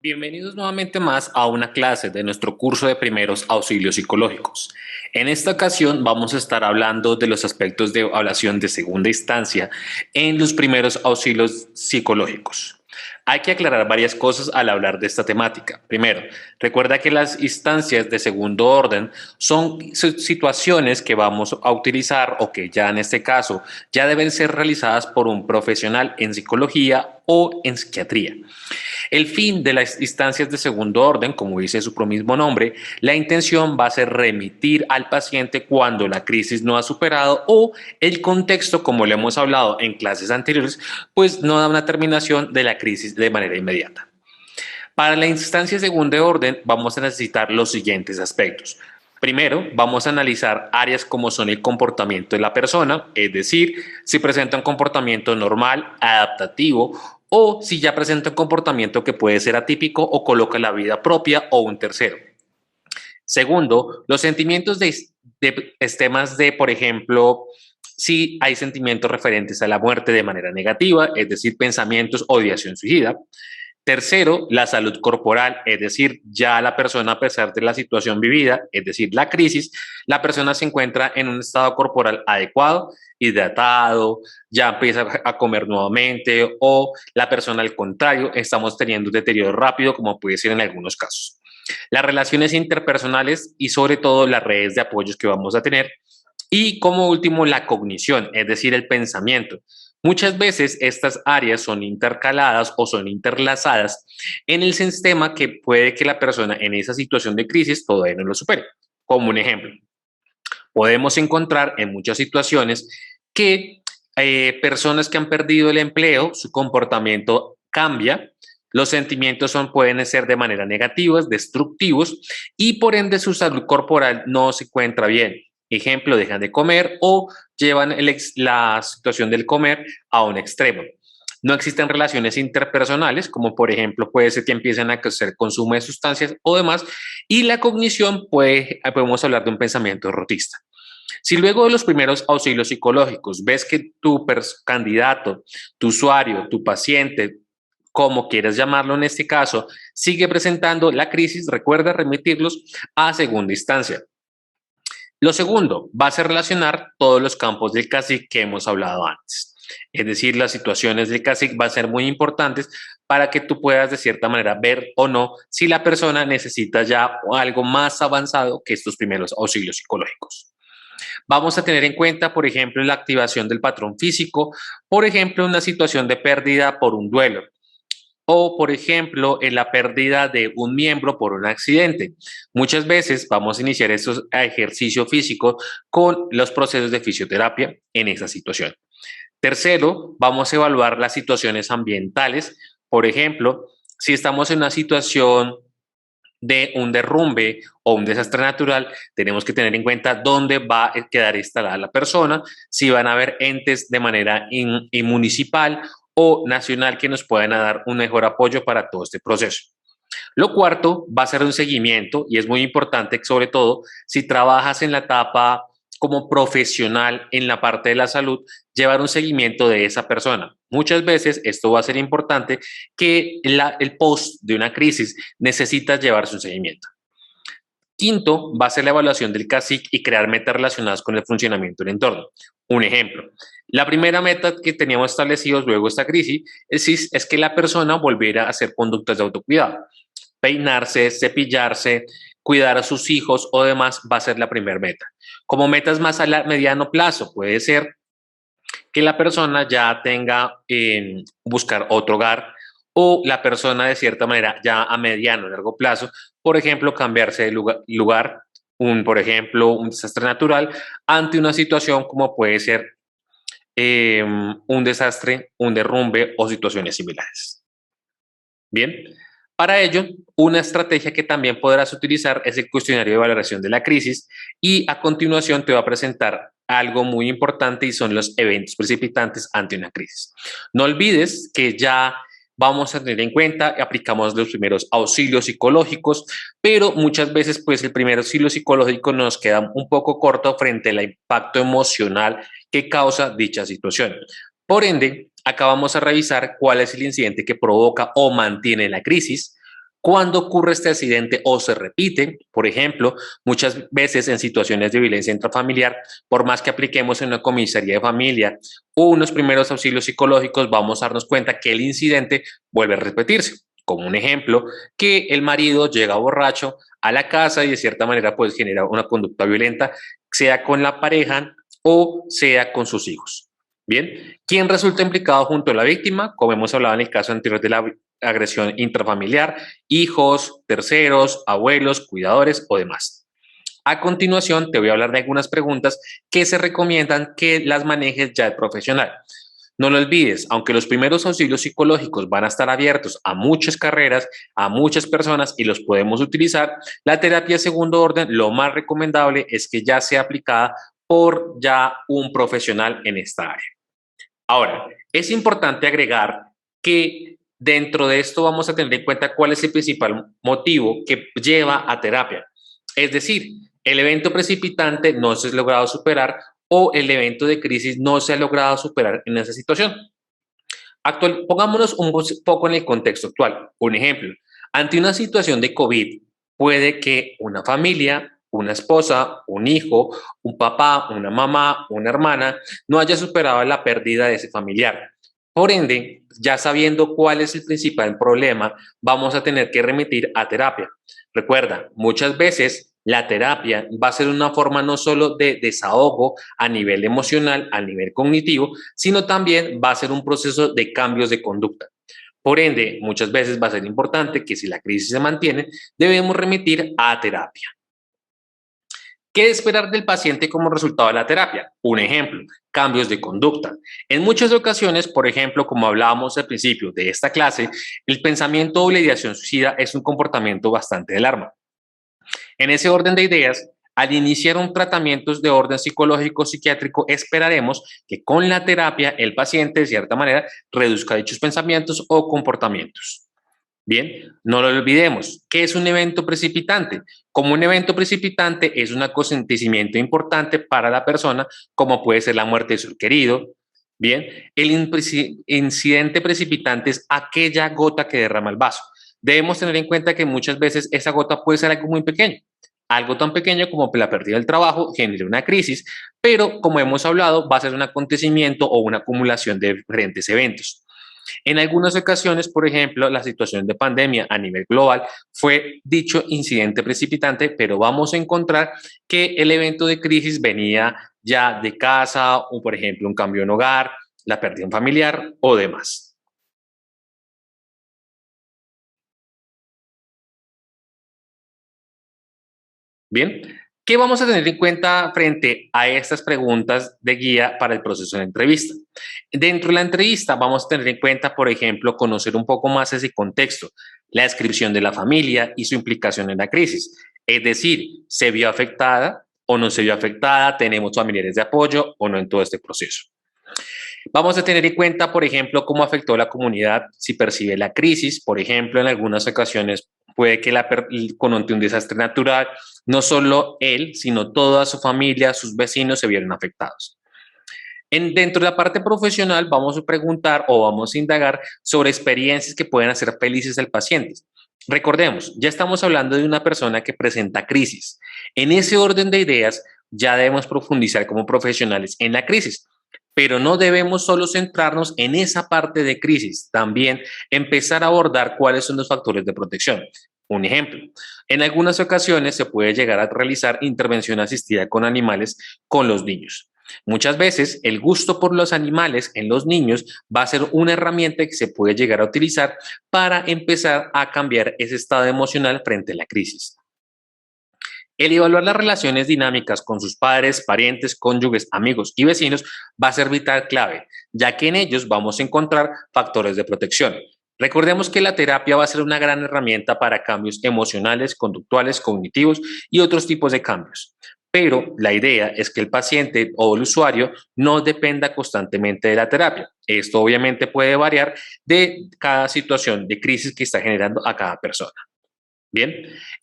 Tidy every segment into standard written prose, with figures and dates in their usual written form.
Bienvenidos nuevamente más a una clase de nuestro curso de primeros auxilios psicológicos. En esta ocasión vamos a estar hablando de los aspectos de evaluación de segunda instancia en los primeros auxilios psicológicos. Hay que aclarar varias cosas al hablar de esta temática. Primero, recuerda que las instancias de segundo orden son situaciones que vamos a utilizar o que ya en este caso ya deben ser realizadas por un profesional en psicología o en psiquiatría. El fin de las instancias de segundo orden, como dice su mismo nombre, la intención va a ser remitir al paciente cuando la crisis no ha superado o el contexto, como le hemos hablado en clases anteriores, pues no da una terminación de la crisis de manera inmediata. Para la instancia de segundo orden vamos a necesitar los siguientes aspectos. Primero, vamos a analizar áreas como son el comportamiento de la persona, es decir, si presenta un comportamiento normal, adaptativo o si ya presenta un comportamiento que puede ser atípico o coloca la vida propia o un tercero. Segundo, los sentimientos de temas de, por ejemplo, si hay sentimientos referentes a la muerte de manera negativa, es decir, pensamientos o ideación suicida. Tercero, la salud corporal, es decir, ya la persona a pesar de la situación vivida, es decir, la crisis, la persona se encuentra en un estado corporal adecuado, hidratado, ya empieza a comer nuevamente o la persona al contrario, estamos teniendo un deterioro rápido como puede ser en algunos casos. Las relaciones interpersonales y sobre todo las redes de apoyos que vamos a tener. Y como último, la cognición, es decir, el pensamiento. Muchas veces estas áreas son intercaladas o son interlazadas en el sistema que puede que la persona en esa situación de crisis todavía no lo supere. Como un ejemplo, podemos encontrar en muchas situaciones que personas que han perdido el empleo, su comportamiento cambia, los sentimientos pueden ser de manera negativos, destructivos y por ende su salud corporal no se encuentra bien. Ejemplo, dejan de comer o llevan la situación del comer a un extremo. No existen relaciones interpersonales, como por ejemplo puede ser que empiecen a hacer consumo de sustancias o demás, y la cognición podemos hablar de un pensamiento rotista. Si luego de los primeros auxilios psicológicos ves que tu candidato, tu usuario, tu paciente, como quieras llamarlo en este caso, sigue presentando la crisis, recuerda remitirlos a segunda instancia. Lo segundo va a ser relacionar todos los campos del CASIC que hemos hablado antes. Es decir, las situaciones del CASIC van a ser muy importantes para que tú puedas de cierta manera ver o no si la persona necesita ya algo más avanzado que estos primeros auxilios psicológicos. Vamos a tener en cuenta, por ejemplo, la activación del patrón físico, por ejemplo, una situación de pérdida por un duelo o, por ejemplo, en la pérdida de un miembro por un accidente. Muchas veces vamos a iniciar estos ejercicios físicos con los procesos de fisioterapia en esa situación. Tercero, vamos a evaluar las situaciones ambientales. Por ejemplo, si estamos en una situación de un derrumbe o un desastre natural, tenemos que tener en cuenta dónde va a quedar instalada la persona, si van a haber entes de manera municipal o nacional que nos puedan dar un mejor apoyo para todo este proceso. Lo cuarto va a ser un seguimiento y es muy importante, sobre todo si trabajas en la etapa como profesional en la parte de la salud, llevar un seguimiento de esa persona. Muchas veces esto va a ser importante que el post de una crisis necesita llevar su seguimiento. Quinto, va a ser la evaluación del CASIC y crear metas relacionadas con el funcionamiento del entorno. Un ejemplo, la primera meta que teníamos establecidos luego de esta crisis es que la persona volviera a hacer conductas de autocuidado. Peinarse, cepillarse, cuidar a sus hijos o demás va a ser la primera meta. Como metas más a mediano plazo puede ser que la persona ya tenga buscar otro hogar o la persona de cierta manera ya a mediano, largo plazo, por ejemplo, cambiarse de lugar por ejemplo, un desastre natural ante una situación como puede ser un desastre, un derrumbe o situaciones similares. Bien, para ello, una estrategia que también podrás utilizar es el cuestionario de valoración de la crisis y a continuación te va a presentar algo muy importante y son los eventos precipitantes ante una crisis. No olvides que ya vamos a tener en cuenta, aplicamos los primeros auxilios psicológicos, pero muchas veces pues el primer auxilio psicológico nos queda un poco corto frente al impacto emocional que causa dicha situación. Por ende, acá vamos a revisar cuál es el incidente que provoca o mantiene la crisis, Cuando ocurre este accidente o se repite, por ejemplo, muchas veces en situaciones de violencia intrafamiliar, por más que apliquemos en una comisaría de familia o unos primeros auxilios psicológicos, vamos a darnos cuenta que el incidente vuelve a repetirse. Como un ejemplo, que el marido llega borracho a la casa y de cierta manera pues genera una conducta violenta, sea con la pareja o sea con sus hijos. Bien, ¿quién resulta implicado junto a la víctima? Como hemos hablado en el caso anterior de la agresión intrafamiliar, hijos, terceros, abuelos, cuidadores o demás. A continuación, te voy a hablar de algunas preguntas que se recomiendan que las manejes ya de profesional. No lo olvides, aunque los primeros auxilios psicológicos van a estar abiertos a muchas carreras, a muchas personas y los podemos utilizar, la terapia de segundo orden, lo más recomendable es que ya sea aplicada por ya un profesional en esta área. Ahora, es importante agregar que dentro de esto vamos a tener en cuenta cuál es el principal motivo que lleva a terapia. Es decir, el evento precipitante no se ha logrado superar o el evento de crisis no se ha logrado superar en esa situación. Pongámonos un poco en el contexto actual. Un ejemplo, ante una situación de COVID, puede que una familia, una esposa, un hijo, un papá, una mamá, una hermana, no haya superado la pérdida de ese familiar. Por ende, ya sabiendo cuál es el principal problema, vamos a tener que remitir a terapia. Recuerda, muchas veces la terapia va a ser una forma no solo de desahogo a nivel emocional, a nivel cognitivo, sino también va a ser un proceso de cambios de conducta. Por ende, muchas veces va a ser importante que si la crisis se mantiene, debemos remitir a terapia. ¿Qué esperar del paciente como resultado de la terapia? Un ejemplo, cambios de conducta. En muchas ocasiones, por ejemplo, como hablábamos al principio de esta clase, el pensamiento o la ideación suicida es un comportamiento bastante de alarma. En ese orden de ideas, al iniciar un tratamiento de orden psicológico psiquiátrico, esperaremos que con la terapia el paciente, de cierta manera, reduzca dichos pensamientos o comportamientos. Bien, no lo olvidemos. ¿Qué es un evento precipitante? Como un evento precipitante es un acontecimiento importante para la persona, como puede ser la muerte de su querido. Bien, el incidente precipitante es aquella gota que derrama el vaso. Debemos tener en cuenta que muchas veces esa gota puede ser algo muy pequeño. Algo tan pequeño como la pérdida del trabajo genera una crisis, pero como hemos hablado, va a ser un acontecimiento o una acumulación de diferentes eventos. En algunas ocasiones, por ejemplo, la situación de pandemia a nivel global fue dicho incidente precipitante, pero vamos a encontrar que el evento de crisis venía ya de casa o, por ejemplo, un cambio en hogar, la pérdida de un familiar o demás. Bien, ¿qué vamos a tener en cuenta frente a estas preguntas de guía para el proceso de entrevista? Dentro de la entrevista vamos a tener en cuenta, por ejemplo, conocer un poco más ese contexto, la descripción de la familia y su implicación en la crisis. Es decir, ¿se vio afectada o no se vio afectada? ¿Tenemos familiares de apoyo o no en todo este proceso? Vamos a tener en cuenta, por ejemplo, cómo afectó a la comunidad, si percibe la crisis, por ejemplo, en algunas ocasiones puede que con un desastre natural, no solo él, sino toda su familia, sus vecinos se vieron afectados. Dentro de la parte profesional vamos a preguntar o vamos a indagar sobre experiencias que pueden hacer felices al paciente. Recordemos, ya estamos hablando de una persona que presenta crisis. En ese orden de ideas, ya debemos profundizar como profesionales en la crisis. Pero no debemos solo centrarnos en esa parte de crisis, también empezar a abordar cuáles son los factores de protección. Un ejemplo, en algunas ocasiones se puede llegar a realizar intervención asistida con animales con los niños. Muchas veces el gusto por los animales en los niños va a ser una herramienta que se puede llegar a utilizar para empezar a cambiar ese estado emocional frente a la crisis. El evaluar las relaciones dinámicas con sus padres, parientes, cónyuges, amigos y vecinos va a ser vital clave, ya que en ellos vamos a encontrar factores de protección. Recordemos que la terapia va a ser una gran herramienta para cambios emocionales, conductuales, cognitivos y otros tipos de cambios. Pero la idea es que el paciente o el usuario no dependa constantemente de la terapia. Esto obviamente puede variar de cada situación de crisis que está generando a cada persona. Bien,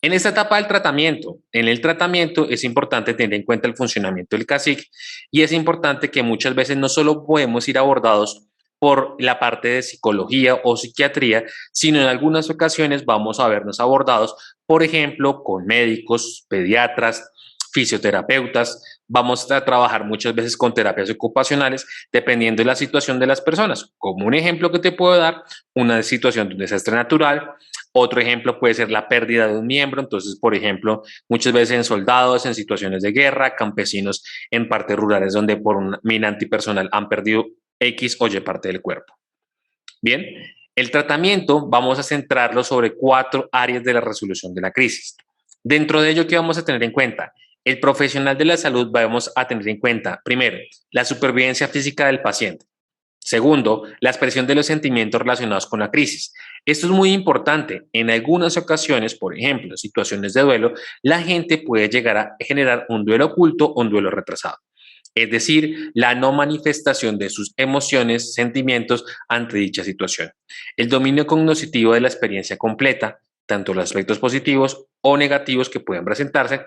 en esta etapa del tratamiento, en el tratamiento es importante tener en cuenta el funcionamiento del cacique y es importante que muchas veces no solo podemos ir abordados por la parte de psicología o psiquiatría, sino en algunas ocasiones vamos a vernos abordados, por ejemplo, con médicos, pediatras, fisioterapeutas. Vamos a trabajar muchas veces con terapias ocupacionales, dependiendo de la situación de las personas. Como un ejemplo que te puedo dar, una situación de un desastre natural. Otro ejemplo puede ser la pérdida de un miembro. Entonces, por ejemplo, muchas veces en soldados, en situaciones de guerra, campesinos en partes rurales donde por una mina antipersonal han perdido X o Y parte del cuerpo. Bien, el tratamiento vamos a centrarlo sobre 4 áreas de la resolución de la crisis. Dentro de ello, ¿qué vamos a tener en cuenta? El profesional de la salud vamos a tener en cuenta, primero, la supervivencia física del paciente. Segundo, la expresión de los sentimientos relacionados con la crisis. Esto es muy importante. En algunas ocasiones, por ejemplo, situaciones de duelo, la gente puede llegar a generar un duelo oculto o un duelo retrasado. Es decir, la no manifestación de sus emociones, sentimientos ante dicha situación. El dominio cognoscitivo de la experiencia completa, tanto los aspectos positivos o negativos que pueden presentarse,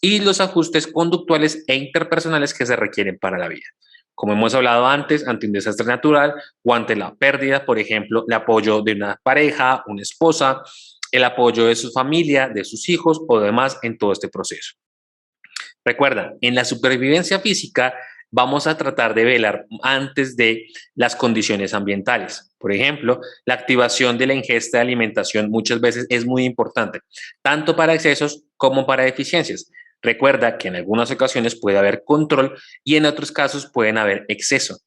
y los ajustes conductuales e interpersonales que se requieren para la vida. Como hemos hablado antes, ante un desastre natural o ante la pérdida, por ejemplo, el apoyo de una pareja, una esposa, el apoyo de su familia, de sus hijos o demás en todo este proceso. Recuerda, en la supervivencia física vamos a tratar de velar antes de las condiciones ambientales. Por ejemplo, la activación de la ingesta de alimentación muchas veces es muy importante, tanto para excesos como para deficiencias. Recuerda que en algunas ocasiones puede haber control y en otros casos pueden haber exceso.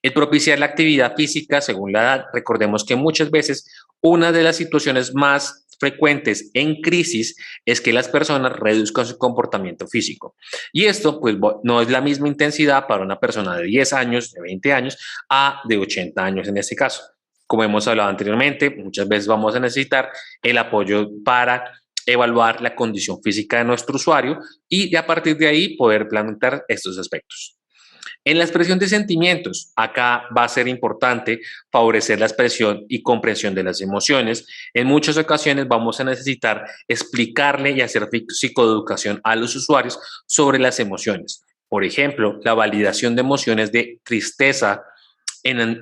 El propiciar la actividad física según la edad, recordemos que muchas veces una de las situaciones más frecuentes en crisis es que las personas reduzcan su comportamiento físico. Y esto pues no es la misma intensidad para una persona de 10 años, de 20 años, a de 80 años en este caso. Como hemos hablado anteriormente, muchas veces vamos a necesitar el apoyo para evaluar la condición física de nuestro usuario y a partir de ahí poder plantear estos aspectos. En la expresión de sentimientos, acá va a ser importante favorecer la expresión y comprensión de las emociones. En muchas ocasiones vamos a necesitar explicarle y hacer psicoeducación a los usuarios sobre las emociones. Por ejemplo, la validación de emociones de tristeza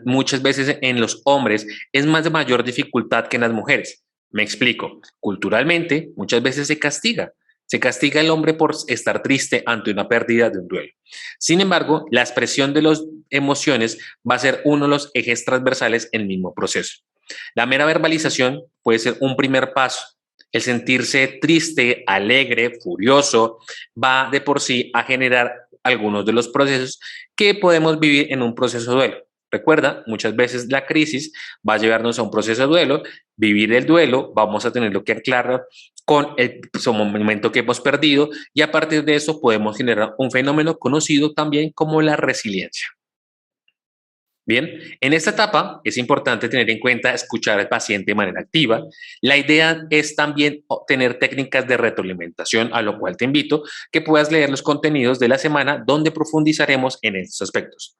muchas veces en los hombres es más de mayor dificultad que en las mujeres. Me explico. Culturalmente, muchas veces se castiga. Se castiga al hombre por estar triste ante una pérdida de un duelo. Sin embargo, la expresión de las emociones va a ser uno de los ejes transversales en el mismo proceso. La mera verbalización puede ser un primer paso. El sentirse triste, alegre, furioso, va de por sí a generar algunos de los procesos que podemos vivir en un proceso de duelo. Recuerda, muchas veces la crisis va a llevarnos a un proceso de duelo. Vivir el duelo, vamos a tenerlo que aclarar con el momento que hemos perdido y a partir de eso podemos generar un fenómeno conocido también como la resiliencia. Bien, en esta etapa es importante tener en cuenta escuchar al paciente de manera activa. La idea es también tener técnicas de retroalimentación, a lo cual te invito que puedas leer los contenidos de la semana donde profundizaremos en estos aspectos.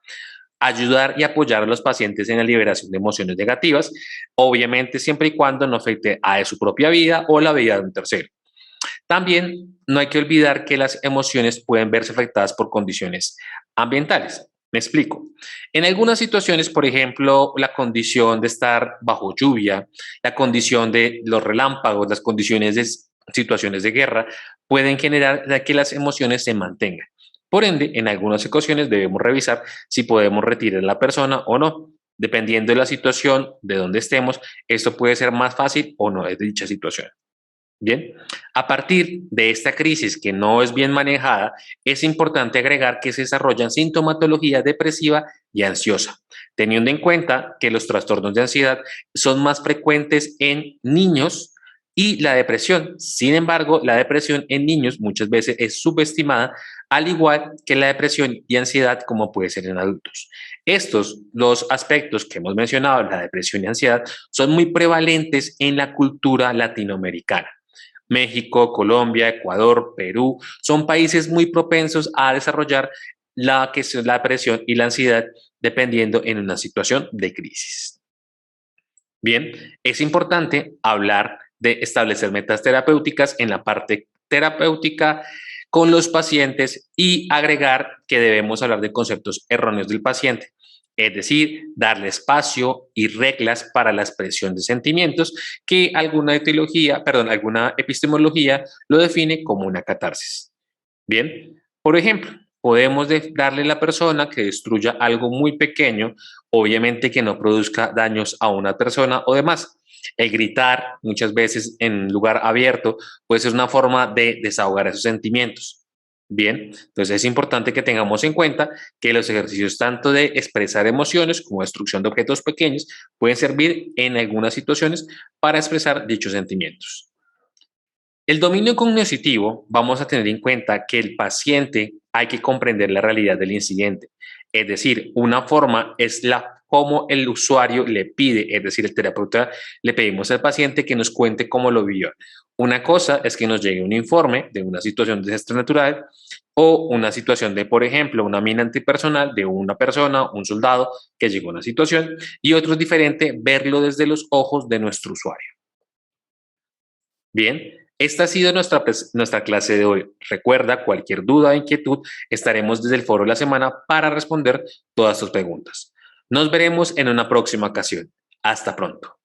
Ayudar y apoyar a los pacientes en la liberación de emociones negativas, obviamente siempre y cuando no afecte a su propia vida o la vida de un tercero. También no hay que olvidar que las emociones pueden verse afectadas por condiciones ambientales. Me explico. En algunas situaciones, por ejemplo, la condición de estar bajo lluvia, la condición de los relámpagos, las condiciones de situaciones de guerra, pueden generar que las emociones se mantengan. Por ende, en algunas ocasiones debemos revisar si podemos retirar a la persona o no. Dependiendo de la situación, de donde estemos, esto puede ser más fácil o no de dicha situación. Bien, a partir de esta crisis que no es bien manejada, es importante agregar que se desarrollan sintomatología depresiva y ansiosa, teniendo en cuenta que los trastornos de ansiedad son más frecuentes en niños y la depresión. Sin embargo, la depresión en niños muchas veces es subestimada, al igual que la depresión y ansiedad como puede ser en adultos. Estos dos aspectos que hemos mencionado, la depresión y ansiedad, son muy prevalentes en la cultura latinoamericana. México, Colombia, Ecuador, Perú, son países muy propensos a desarrollar la depresión y la ansiedad dependiendo en una situación de crisis. Bien, es importante hablar de establecer metas terapéuticas en la parte terapéutica con los pacientes y agregar que debemos hablar de conceptos erróneos del paciente. es decir, darle espacio y reglas para la expresión de sentimientos que alguna epistemología lo define como una catarsis. Bien, por ejemplo, podemos darle a la persona que destruya algo muy pequeño, obviamente que no produzca daños a una persona o demás. El gritar muchas veces en un lugar abierto puede ser una forma de desahogar esos sentimientos. Bien, entonces es importante que tengamos en cuenta que los ejercicios tanto de expresar emociones como destrucción de objetos pequeños pueden servir en algunas situaciones para expresar dichos sentimientos. El dominio cognitivo, vamos a tener en cuenta que el paciente hay que comprender la realidad del incidente. Es decir, una forma es cómo el usuario le pide, es decir, el terapeuta le pedimos al paciente que nos cuente cómo lo vivió. Una cosa es que nos llegue un informe de una situación de desastre natural o una situación de, por ejemplo, una mina antipersonal de una persona, un soldado que llegó a una situación, y otro es diferente verlo desde los ojos de nuestro usuario. Bien, esta ha sido nuestra clase de hoy. Recuerda, cualquier duda o inquietud, estaremos desde el foro de la semana para responder todas tus preguntas. Nos veremos en una próxima ocasión. Hasta pronto.